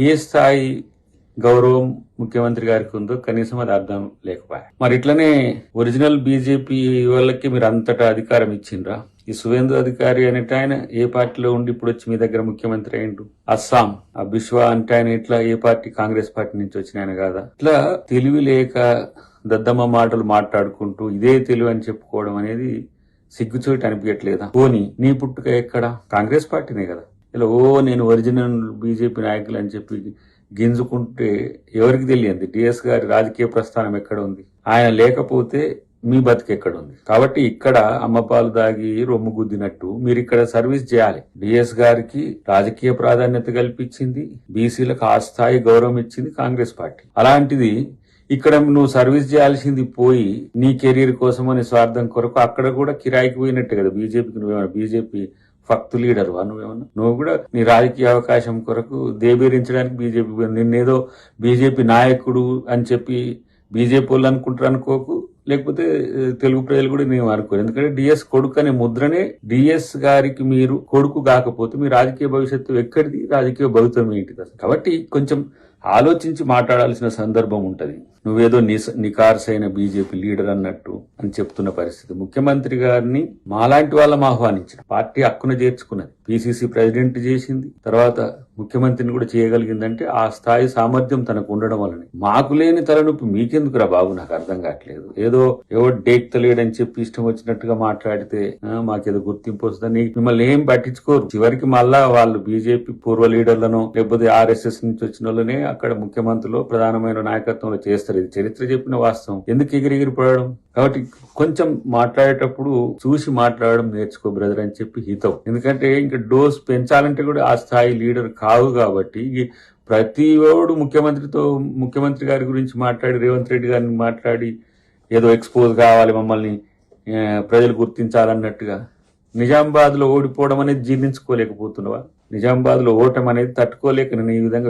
ఏ స్థాయి గౌరవం ముఖ్యమంత్రి గారికి ఉందో కనీసం అది అర్థం లేకపోయా. మరి ఇట్లనే ఒరిజినల్ బీజేపీ వాళ్ళకి మీరు అంతటా అధికారం ఇచ్చిండ్రా? ఈ సువేందు అధికారి అనేట ఆయన ఏ పార్టీలో ఉండి ఇప్పుడు వచ్చి మీ దగ్గర ముఖ్యమంత్రి అయిండు? అస్సాం ఆ బిశ్వా అంటే ఆయన ఇట్లా ఏ పార్టీ? కాంగ్రెస్ పార్టీ నుంచి వచ్చిన ఆయన కాదా? ఇట్లా తెలివి లేక దద్దమ్మ మాటలు మాట్లాడుకుంటూ ఇదే తెలివి అని చెప్పుకోవడం అనేది సిగ్గుచోటి అనిపించట్లేదా? పోనీ నీ పుట్టుక ఎక్కడ? కాంగ్రెస్ పార్టీనే కదా. ఇలా నేను ఒరిజినల్ బీజేపీ నాయకులు అని చెప్పి గింజుకుంటే ఎవరికి తెలియంది డిఎస్ గారి రాజకీయ ప్రస్థానం ఎక్కడ ఉంది? ఆయన లేకపోతే మీ బతికెక్కడ ఉంది? కాబట్టి ఇక్కడ అమ్మపాలు దాగి రొమ్ము గుద్దినట్టు మీరు ఇక్కడ సర్వీస్ చేయాలి. డిఎస్ గారికి రాజకీయ ప్రాధాన్యత కల్పించింది, బీసీలకు ఆ స్థాయి గౌరవం ఇచ్చింది కాంగ్రెస్ పార్టీ. అలాంటిది ఇక్కడ నువ్వు సర్వీస్ చేయాల్సింది పోయి నీ కెరీర్ కోసం అని స్వార్థం కొరకు అక్కడ కూడా కిరాయికి పోయినట్టే కదా బీజేపీకి. నువ్వేమన్నా బీజేపీ ఫక్తు లీడర్ నువ్వేమన్నా? నువ్వు కూడా నీ రాజకీయ అవకాశం కొరకు దేబీరించడానికి బీజేపీ నిన్నేదో బీజేపీ నాయకుడు అని చెప్పి బీజేపీ వాళ్ళు అనుకుంటారు అనుకోకు, లేకపోతే తెలుగు ప్రజలు కూడా నేను అనుకోరు. ఎందుకంటే డిఎస్ కొడుకు అనే ముద్రనే డిఎస్ గారికి మీరు కొడుకు కాకపోతే మీ రాజకీయ భవిష్యత్తు ఎక్కడిది? రాజకీయ భవితం ఏంటిది అసలు? కాబట్టి కొంచెం ఆలోచించి మాట్లాడాల్సిన సందర్భం ఉంటది. నువ్వేదో నికార్సైన బీజేపీ లీడర్ అన్నట్టు అని చెప్తున్న పరిస్థితి. ముఖ్యమంత్రి గారిని మాలాంటి వాళ్ళం ఆహ్వానించిన పార్టీ హక్కున చేర్చుకున్నది, పిసిసి ప్రెసిడెంట్ చేసింది, తర్వాత ముఖ్యమంత్రిని కూడా చేయగలిగిందంటే ఆ స్థాయి సామర్థ్యం తనకు ఉండడం వల్లనే. మాకు లేని తలనొప్పి మీకెందుకురా బాబు? నాకు అర్థం కావట్లేదు. ఏదో డేక్తలేడని చెప్పి ఇష్టం వచ్చినట్టుగా మాట్లాడితే మాకేదో గుర్తింపు వస్తుందని మిమ్మల్ని ఏం పట్టించుకోరు. చివరికి మళ్ళా వాళ్ళు బీజేపీ పూర్వ లీడర్లను లేకపోతే ఆర్ఎస్ఎస్ నుంచి వచ్చిన వాళ్ళనే అక్కడ ముఖ్యమంత్రిలో ప్రధానమైన నాయకత్వంలో చేస్తారు. ఇది చరిత్ర చెప్పిన వాస్తవం. ఎందుకు ఎగిరిగిరిపడడం? కాబట్టి కొంచెం మాట్లాడేటప్పుడు చూసి మాట్లాడడం నేర్చుకో బ్రదర్ అని చెప్పి హితం. ఎందుకంటే ఇంకా డోస్ పెంచాలంటే కూడా ఆ స్థాయి లీడర్ కావు. కాబట్టి ప్రతి ఓడు ముఖ్యమంత్రి గారి గురించి మాట్లాడి రేవంత్ రెడ్డి గారిని మాట్లాడి ఏదో ఎక్స్పోజ్ కావాలి, మమ్మల్ని ప్రజలు గుర్తించాలన్నట్టుగా. నిజామాబాద్ లో ఓడిపోవడం అనేది జీర్ణించుకోలేకపోతున్నావా? నిజామాబాద్ లో ఓటం అనేది తట్టుకోలేక నేను ఈ విధంగా